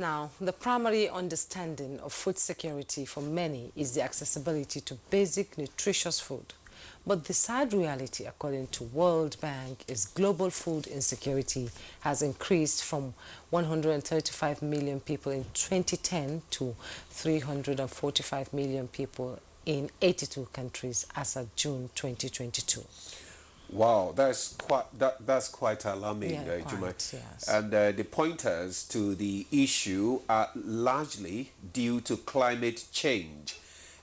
Now, the primary understanding of food security for many is the accessibility to basic nutritious food. But the sad reality, according to World Bank, is global food insecurity has increased from 135 million people in 2010 to 345 million people in 82 countries as of June 2022. Wow, that's quite alarming, Juma. Yes. And the pointers to the issue are largely due to climate change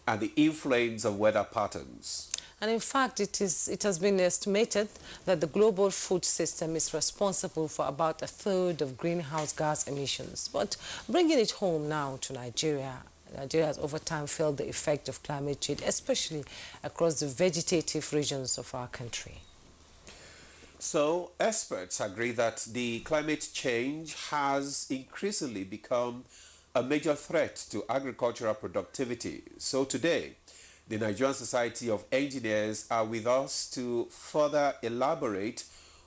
and the influence of weather patterns. And in fact, it has been estimated that the global food system is responsible for about a third of greenhouse gas emissions. But bringing it home now to Nigeria, Nigeria has over time felt the effect of climate change, especially across the vegetative regions of our country. So experts agree that the climate change has increasingly become a major threat to agricultural productivity. So today, the Nigerian Society of Engineers are with us to further elaborate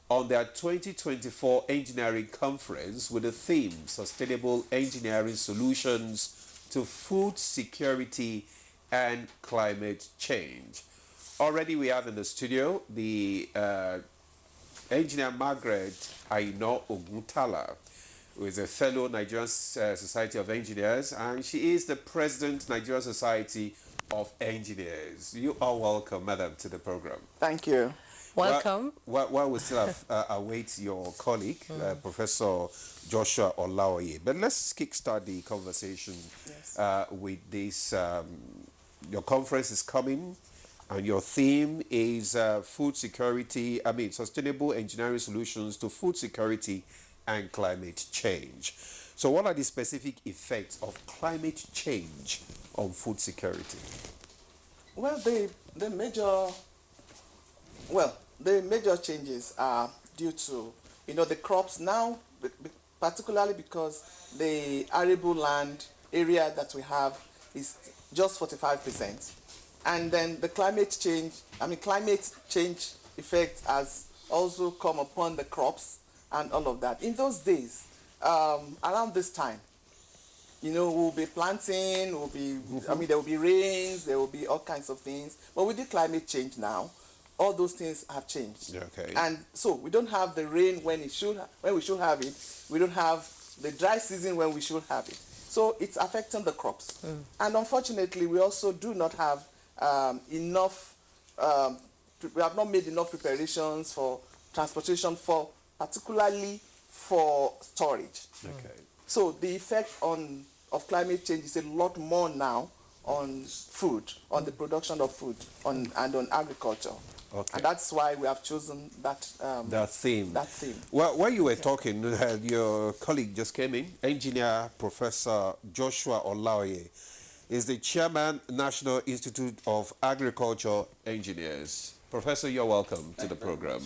on their 2024 engineering conference with the theme Sustainable Engineering Solutions to Food Security and Climate Change. Already we have in the studio the Engineer Margaret Aino Oguntala, who is a fellow Nigerian Society of Engineers, and she is the President, Nigerian Society of Engineers. You are welcome, madam, to the program. Thank you. Welcome. While we still await your colleague, Professor Joshua Olaoye, but let's kickstart the conversation with this. Your conference is coming, and your theme is food security, sustainable engineering solutions to food security and climate change. So what are the specific effects of climate change on food security? Well, the major changes are due to, the crops now, particularly because the arable land area that we have is just 45%. And then the climate change effect has also come upon the crops and all of that. In those days, around this time, we'll be planting, there will be rains, there will be all kinds of things. But with the climate change now, all those things have changed. Okay. And so we don't have the rain when we should have it. We don't have the dry season when we should have it. So it's affecting the crops. And unfortunately, we also do not have we have not made enough preparations for transportation, particularly for storage. Okay. So the effect of climate change is a lot more now on food, on the production of food, and on agriculture. Okay. And that's why we have chosen that theme. That theme. Well, while you were talking, your colleague just came in, Engineer Professor Joshua Olaoye is the Chairman, National Institute of Agriculture Engineers. Professor, you're welcome to the program.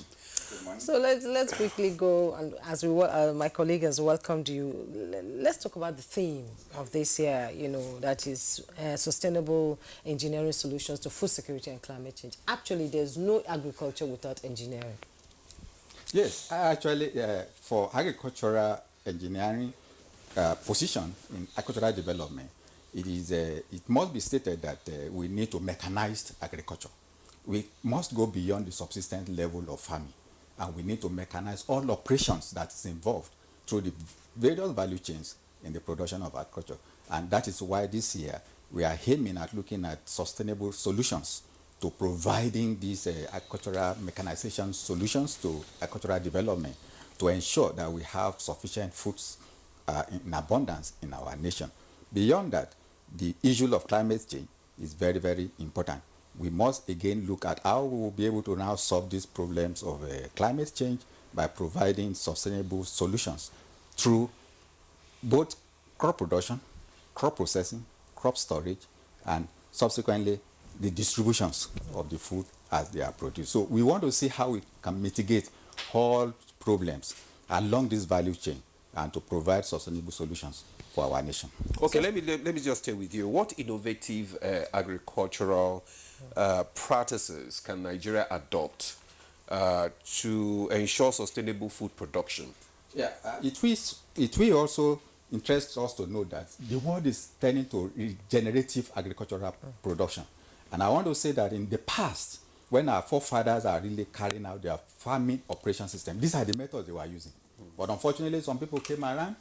So let's quickly go, and as my colleague has welcomed you, let's talk about the theme of this year, that is sustainable engineering solutions to food security and climate change. Actually, there's no agriculture without engineering. Yes, actually, for agricultural engineering position in agricultural development, it must be stated that we need to mechanize agriculture. We must go beyond the subsistence level of farming, and we need to mechanize all operations that is involved through the various value chains in the production of agriculture. And that is why this year we are aiming at looking at sustainable solutions to providing these agricultural mechanization solutions to agricultural development to ensure that we have sufficient foods in abundance in our nation. Beyond that, the issue of climate change is very, very important. We must again look at how we will be able to now solve these problems of climate change by providing sustainable solutions through both crop production, crop processing, crop storage, and subsequently the distributions of the food as they are produced. So we want to see how we can mitigate all problems along this value chain and to provide sustainable solutions for our nation. Okay, let me just stay with you. What innovative agricultural practices can Nigeria adopt to ensure sustainable food production? Yeah, it will also interests us to know that the world is turning to regenerative agricultural production. And I want to say that in the past, when our forefathers are really carrying out their farming operation system, these are the methods they were using. But unfortunately, some people came around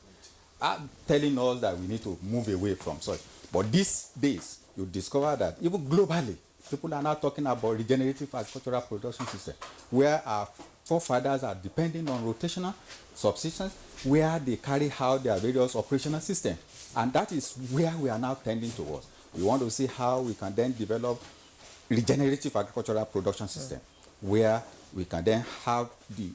telling us that we need to move away from such. But these days, you discover that even globally, people are now talking about regenerative agricultural production system, where our forefathers are depending on rotational subsistence, where they carry out their various operational systems. And that is where we are now tending towards. We want to see how we can then develop regenerative agricultural production system, where we can then have the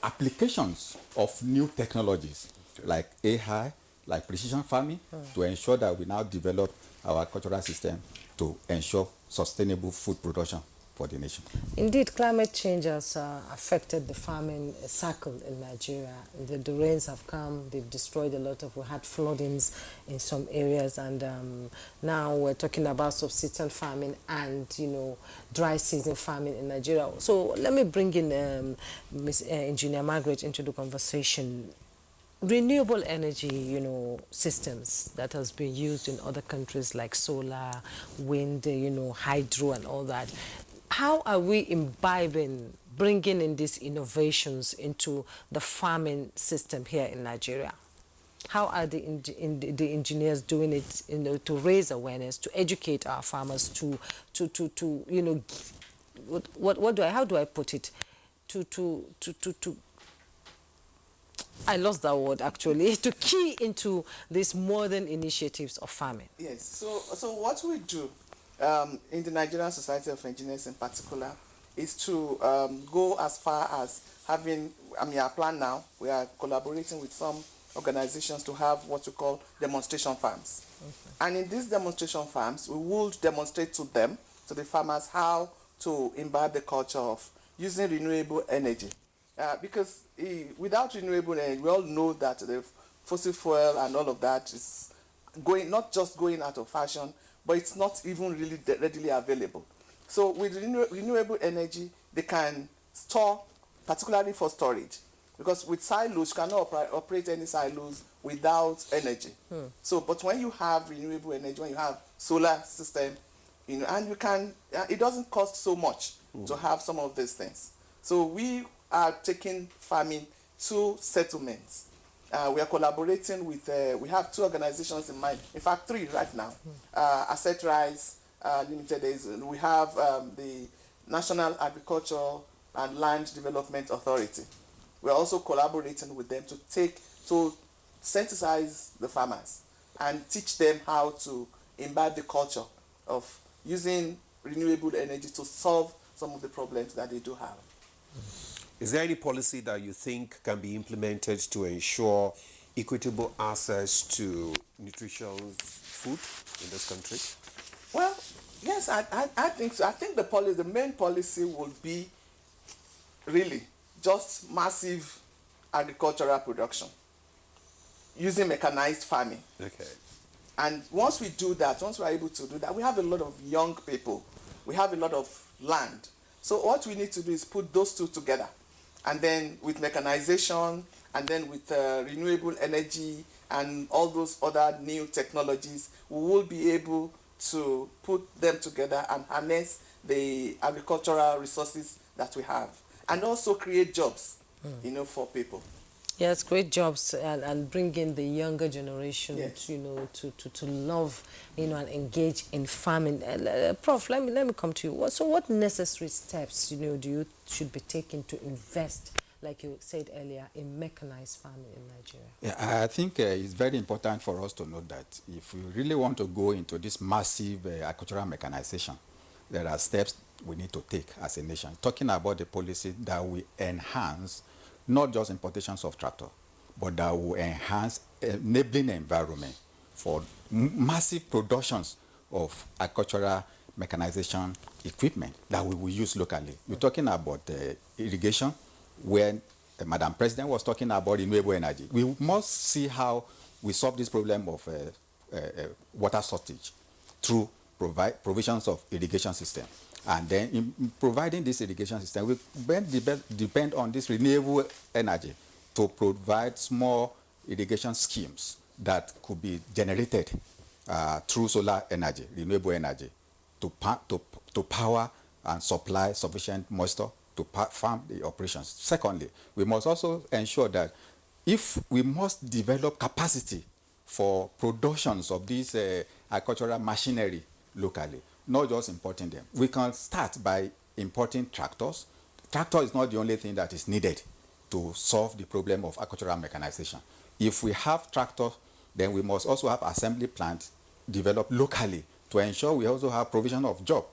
applications of new technologies like AI, like precision farming, to ensure that we now develop our agricultural system to ensure sustainable food production for the nation. Indeed, climate change has affected the farming cycle in Nigeria. The rains have come, they've destroyed a lot of, we had floodings in some areas, and now we're talking about subsistence farming and, you know, dry season farming in Nigeria. So let me bring in Ms. Engineer Margaret into the conversation. Renewable energy, you know, systems that has been used in other countries like solar, wind, you know, hydro and all that. How are we bringing in these innovations into the farming system here in Nigeria? How are the engineers doing it, you know, to raise awareness, to educate our farmers, to you know, how do I put it, to I lost that word actually, to key into these modern initiatives of farming? Yes, so what we do in the Nigerian Society of Engineers in particular is to go as far as having, our plan now, we are collaborating with some organizations to have what we call demonstration farms. Okay. And in these demonstration farms, we will demonstrate to them, to the farmers, how to imbibe the culture of using renewable energy. Because without renewable energy, we all know that the fossil fuel and all of that is not just going out of fashion, but it's not even really readily available. So with renewable energy, they can store, particularly for storage, because with silos, you cannot operate any silos without energy. So, but when you have renewable energy, when you have solar system, you know, and you can, it doesn't cost so much to have some of these things. So we are taking farming to settlements. We are collaborating with, we have 2 organizations in mind, in fact 3 right now. Asset Rise Limited, we have the National Agricultural and Land Development Authority. We are also collaborating with them to sensitize the farmers and teach them how to imbibe the culture of using renewable energy to solve some of the problems that they do have. Is there any policy that you think can be implemented to ensure equitable access to nutritious food in this country? Well, yes, I think so. I think the main policy would be really just massive agricultural production using mechanized farming. Okay. And once we do that, once we're able to do that, we have a lot of young people. We have a lot of land. So what we need to do is put those 2 together. And then with mechanization, and then with renewable energy and all those other new technologies, we will be able to put them together and harness the agricultural resources that we have. And also create jobs, you know, for people. Yes, great jobs, and bring in the younger generation, yes, you know, to love, you know, and engage in farming. Prof, let me come to you. So what necessary steps, you know, should be taken to invest, like you said earlier, in mechanized farming in Nigeria? Yeah, I think it's very important for us to know that if we really want to go into this massive agricultural mechanization, there are steps we need to take as a nation. Talking about the policy that will enhance not just importations of tractor, but that will enhance enabling environment for massive productions of agricultural mechanization equipment that we will use locally. You're talking about irrigation, where Madam President was talking about renewable energy. We must see how we solve this problem of water shortage through provisions of irrigation system. And then in providing this irrigation system, we depend on this renewable energy to provide small irrigation schemes that could be generated through solar energy, renewable energy, to power and supply sufficient moisture to farm the operations. Secondly, we must also ensure that if we must develop capacity for productions of these agricultural machinery locally, not just importing them. We can start by importing tractors. Tractor is not the only thing that is needed to solve the problem of agricultural mechanization. If we have tractors, then we must also have assembly plants developed locally to ensure we also have provision of job,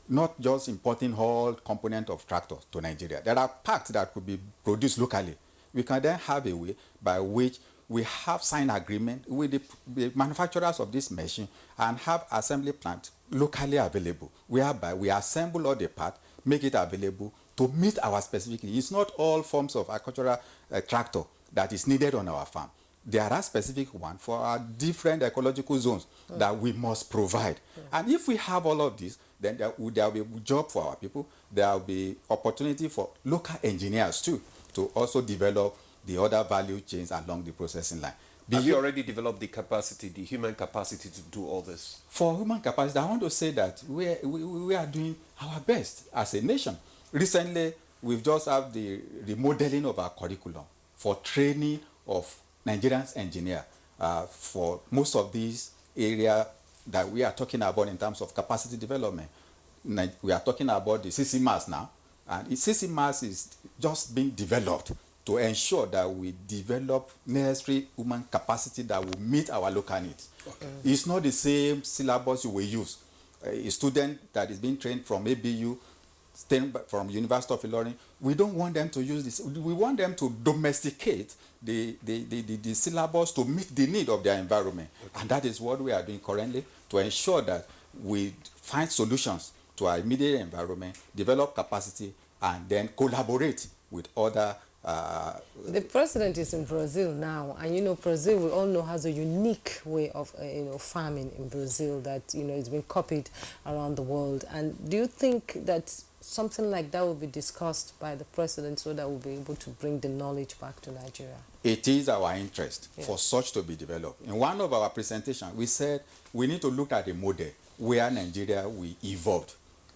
not just importing whole component of tractors to Nigeria. There are parts that could be produced locally. We can then have a way by which we have signed agreement with the manufacturers of this machine and have assembly plant locally available, whereby we assemble all the parts, make it available to meet our specific needs. It's not all forms of agricultural tractor that is needed on our farm. There are specific ones for our different ecological zones that we must provide. And if we have all of this, then there will be a job for our people. There will be opportunity for local engineers too to also develop the other value chains along the processing line. Have you already developed the capacity, the human capacity to do all this? For human capacity, I want to say that we are doing our best as a nation. Recently, we've just had the remodeling of our curriculum for training of Nigerian engineers for most of these areas that we are talking about in terms of capacity development. We are talking about the CCMAS now, and CCMAS is just being developed to ensure that we develop necessary human capacity that will meet our local needs. Okay. It's not the same syllabus you will use. A student that is being trained from ABU, from University of Ilorin, we don't want them to use this. We want them to domesticate the syllabus to meet the need of their environment. Okay. And that is what we are doing currently to ensure that we find solutions to our immediate environment, develop capacity, and then collaborate with other the president is in Brazil now, and you know Brazil, we all know, has a unique way of farming in Brazil that it's been copied around the world. And do you think that something like that will be discussed by the president so that we'll be able to bring the knowledge back to Nigeria? It is our interest for such to be developed. In one of our presentations, we said we need to look at a model where Nigeria we evolved.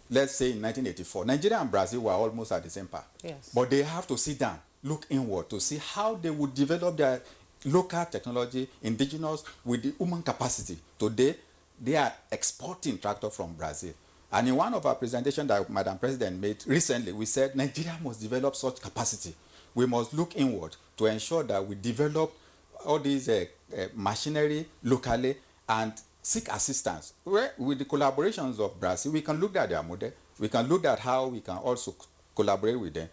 Let's say in 1984, Nigeria and Brazil were almost at the same path. Yes. But they have to sit down, look inward to see how they would develop their local technology, indigenous, with the human capacity. Today, they are exporting tractors from Brazil. And in one of our presentations that Madam President made recently, we said Nigeria must develop such capacity. We must look inward to ensure that we develop all these machinery locally and seek assistance. With the collaborations of Brazil, we can look at their model. We can look at how we can also collaborate with them.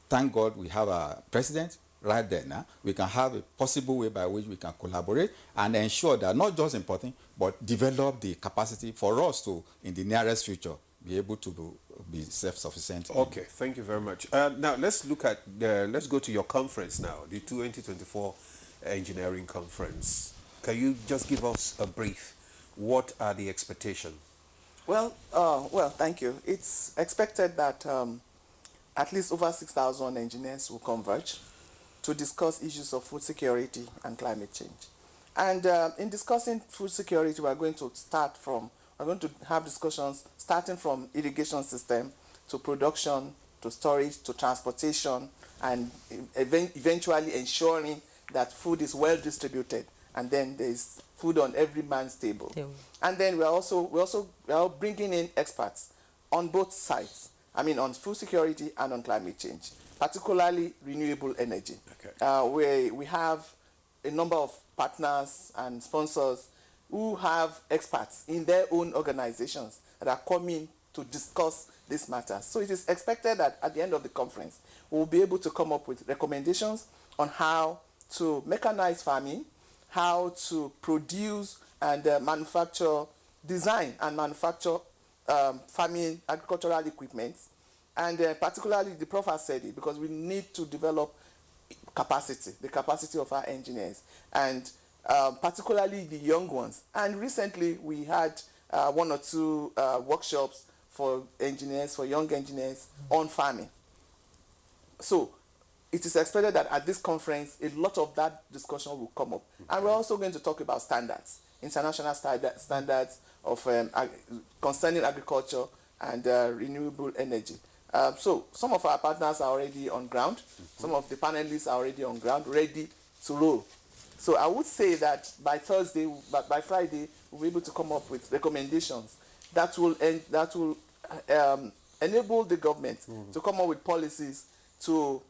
Thank God we have a president right there now. We can have a possible way by which we can collaborate and ensure that not just importing, but develop the capacity for us to, in the nearest future, be able to be self-sufficient. Okay, thank you very much. Now let's look at let's go to your conference now, the 2024 engineering conference. Can you just give us a brief? What are the expectations? Well, thank you. It's expected that at least over 6,000 engineers will converge to discuss issues of food security and climate change. And in discussing food security, we're going to have discussions starting from irrigation system to production, to storage, to transportation, and eventually ensuring that food is well distributed, and then there's food on every man's table. Yeah. And then we are bringing in experts on both sides. I mean, on food security and on climate change, particularly renewable energy. Okay. We have a number of partners and sponsors who have experts in their own organizations that are coming to discuss this matter. So it is expected that at the end of the conference, we'll be able to come up with recommendations on how to mechanize farming, how to produce and design and manufacture farming agricultural equipment, and particularly the Prof has said it, because we need to develop the capacity of our engineers, and particularly the young ones. And recently we had 1 or 2 workshops for young engineers on farming. So it is expected that at this conference, a lot of that discussion will come up. And we're also going to talk about standards, international standards of concerning agriculture and renewable energy. So some of our partners are already on ground. Some of the panelists are already on ground, ready to roll. So I would say that by Thursday, by Friday, we'll be able to come up with recommendations that will enable the government to come up with policies to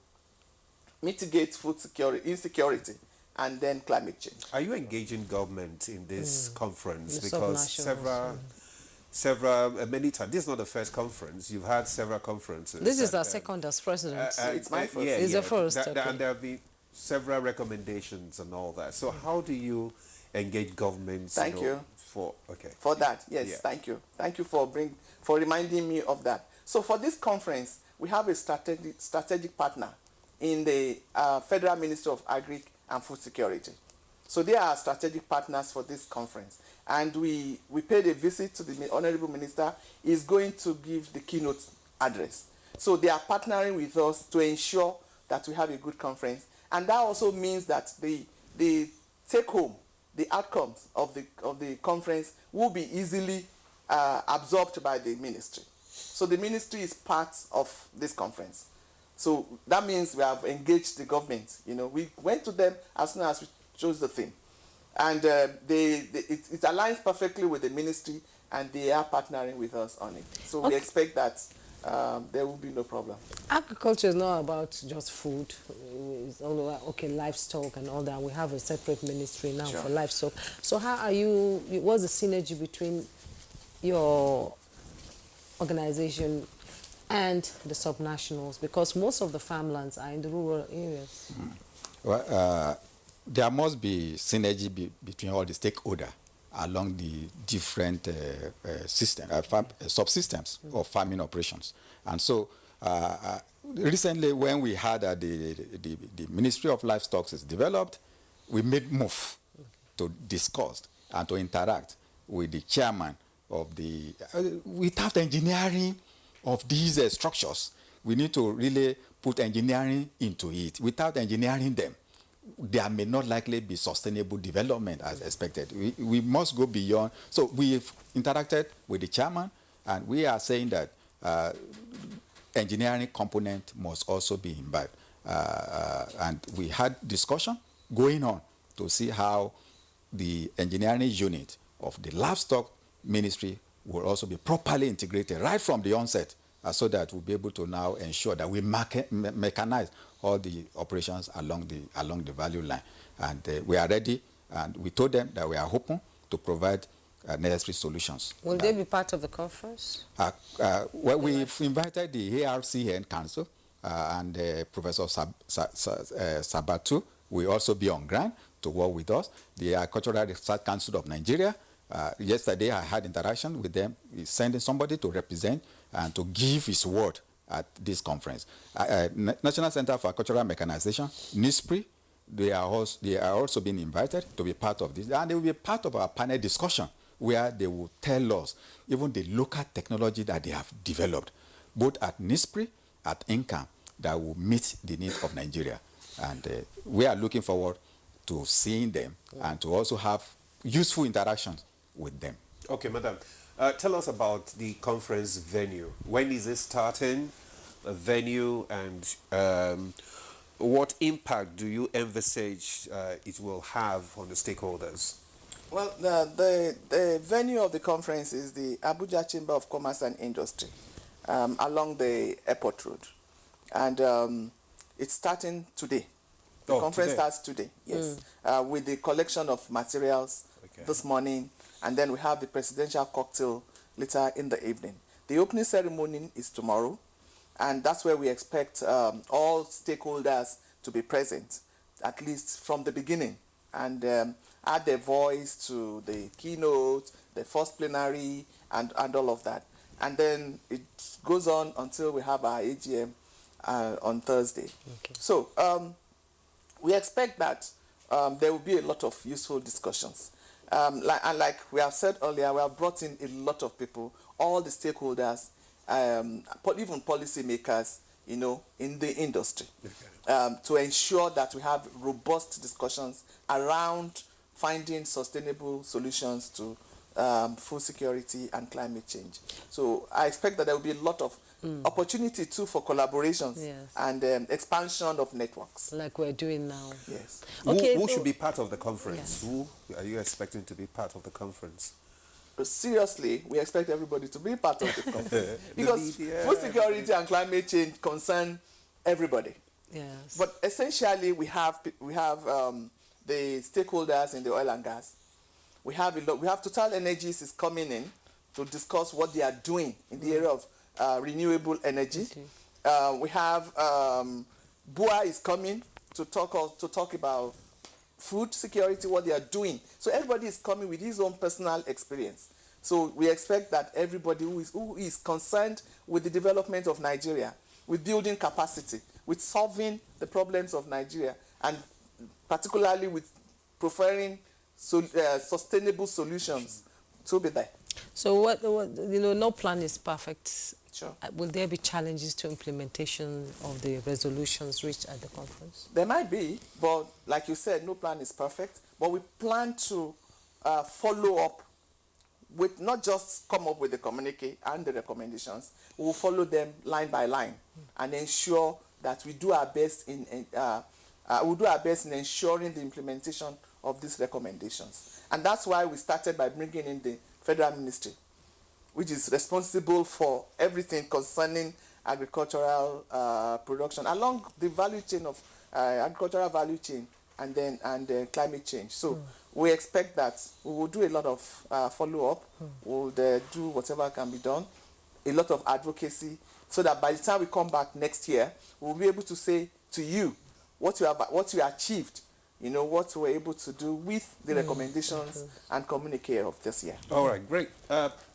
mitigate food security, insecurity, and then climate change. Are you engaging government in this conference? The Because many times, this is not the first conference. You've had several conferences. This is our second as president. It's my first. It's the first. And there have been several recommendations and all that. So how do you engage governments? Thank you. For that, yes, Yeah. thank you. Thank you for reminding me of that. So for this conference, we have a strategic partner in the Federal Ministry of Agri and Food Security. So they are strategic partners for this conference. And we paid a visit to the Honorable Minister. He's going to give the keynote address. So they are partnering with us to ensure that we have a good conference. And that also means that the take home, the outcomes of the conference will be easily absorbed by the ministry. So the ministry is part of this conference. So that means we have engaged the government. You know, we went to them as soon as we chose the theme. And it aligns perfectly with the ministry, and they are partnering with us on it. So we expect that there will be no problem. Agriculture is not about just food. It's all about, livestock and all that. We have a separate ministry now for livestock. So how are you, what's the synergy between your organization and the subnationals? Because most of the farmlands are in the rural areas. Well, there must be synergy between all the stakeholders along the different subsystems of farming operations. And so recently when we had the Ministry of Livestock is developed, we made move to discuss and to interact with the chairman of the, without engineering of these structures, we need to really put engineering into it. Without engineering them, there may not likely be sustainable development as expected. We must go beyond. So we've interacted with the chairman, and we are saying that engineering component must also be imbibed. And we had discussion going on to see how the engineering unit of the livestock ministry will also be properly integrated right from the onset, so that we'll be able to now ensure that we mechanize all the operations along the value line. And we are ready, and we told them that we are open to provide necessary solutions. Will they be part of the conference? Well, we've invited the ARCN Council and Professor Sabatu will also be on ground to work with us. The Agricultural Research Council of Nigeria, yesterday I had interaction with them. He's sending somebody to represent and to give his word at this conference. National Center for Agricultural Mechanization, NISPRI, they are also being invited to be part of this, and they will be part of our panel discussion where they will tell us even the local technology that they have developed, both at NISPRI, at INCAM, that will meet the needs of Nigeria. And we are looking forward to seeing them and to also have useful interactions with them. Okay, madam. Tell us about the conference venue. When is it starting, the venue, and what impact do you envisage it will have on the stakeholders? Well, the venue of the conference is the Abuja Chamber of Commerce and Industry along the airport road. And it's starting today. The conference starts today, yes, with the collection of materials this morning. And then we have the presidential cocktail later in the evening. The opening ceremony is tomorrow, and that's where we expect all stakeholders to be present, at least from the beginning, and add their voice to the keynote, the first plenary, and all of that. And then it goes on until we have our AGM on Thursday. Okay. So we expect that there will be a lot of useful discussions. Like we have said earlier, we have brought in a lot of people, all the stakeholders, even policymakers, you know, in the industry, to ensure that we have robust discussions around finding sustainable solutions to food security and climate change. So I expect that there will be a lot of opportunity too for collaborations and expansion of networks. Like we're doing now. Yes. Okay, Who should be part of the conference? Yeah. Who are you expecting to be part of the conference? Seriously, we expect everybody to be part of the conference because food security and climate change concern everybody. Yes. But essentially, we have the stakeholders in the oil and gas. We have Total Energies is coming in to discuss what they are doing in the area of renewable energy. We have BUA is coming to talk about food security, what they are doing. So everybody is coming with his own personal experience. So we expect that everybody who is concerned with the development of Nigeria, with building capacity, with solving the problems of Nigeria, and particularly with preferring sustainable solutions, to be there. So what you know, no plan is perfect. Sure. Will there be challenges to implementation of the resolutions reached at the conference? There might be, but like you said, no plan is perfect. But we plan to follow up with, not just come up with the communique and the recommendations. We will follow them line by line and ensure that we do our best in ensuring the implementation of these recommendations. And that's why we started by bringing in the Federal Ministry, which is responsible for everything concerning agricultural production along the value chain of agricultural value chain and climate change. So we expect that we will do a lot of follow-up. We'll do whatever can be done, a lot of advocacy, so that by the time we come back next year, we'll be able to say to you what you achieved, you know, what we're able to do with the recommendations and communique of this year. All right, great.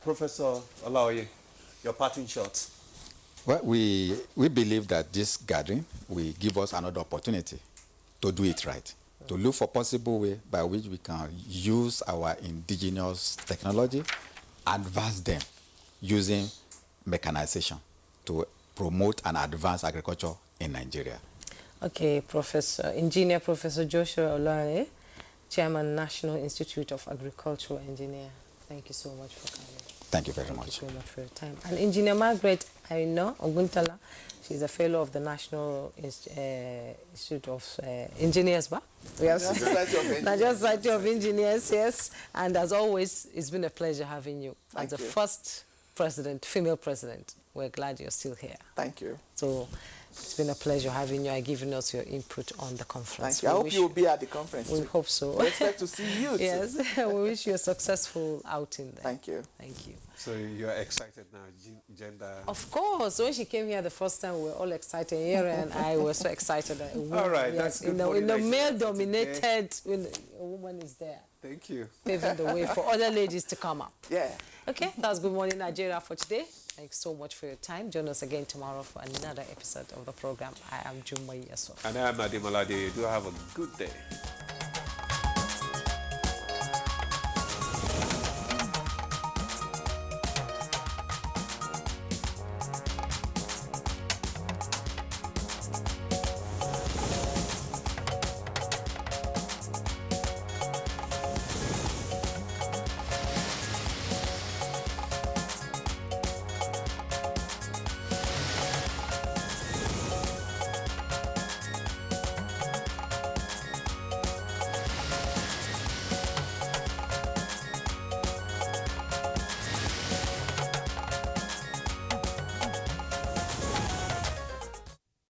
Professor Olaoye, your parting shots. Well, we believe that this gathering will give us another opportunity to do it right, to look for possible way by which we can use our indigenous technology, advance them using mechanization to promote and advance agriculture in Nigeria. Okay, Engineer Professor Joshua Olaoye, Chairman, National Institute of Agricultural Engineer. Thank you so much for coming. Thank you very much. Thank you so much for your time. And Engineer Margaret Aino Oguntala, she's a fellow of the National Institute of Engineers, yes. Nigerian Society of Engineers, yes. And as always, it's been a pleasure having you. As the first president, female president, we're glad you're still here. Thank you. So it's been a pleasure having you and giving us your input on the conference. Thank you. I hope you will be at the conference. We hope so. We expect to see you too. Yes, we wish you a successful outing there. Thank you. Thank you. So you're excited now, gender? Of course. When she came here the first time, we were all excited. Yera and I were so excited. That a woman, all right, yes, that's good. in the male-dominated, when a woman is there. Thank you. Paving the way for other ladies to come up. Yeah. Okay, that's Good Morning Nigeria for today. Thanks so much for your time. Join us again tomorrow for another episode of the program. I am Jumai Yasuf. And I am Nadim Alade. Do have a good day.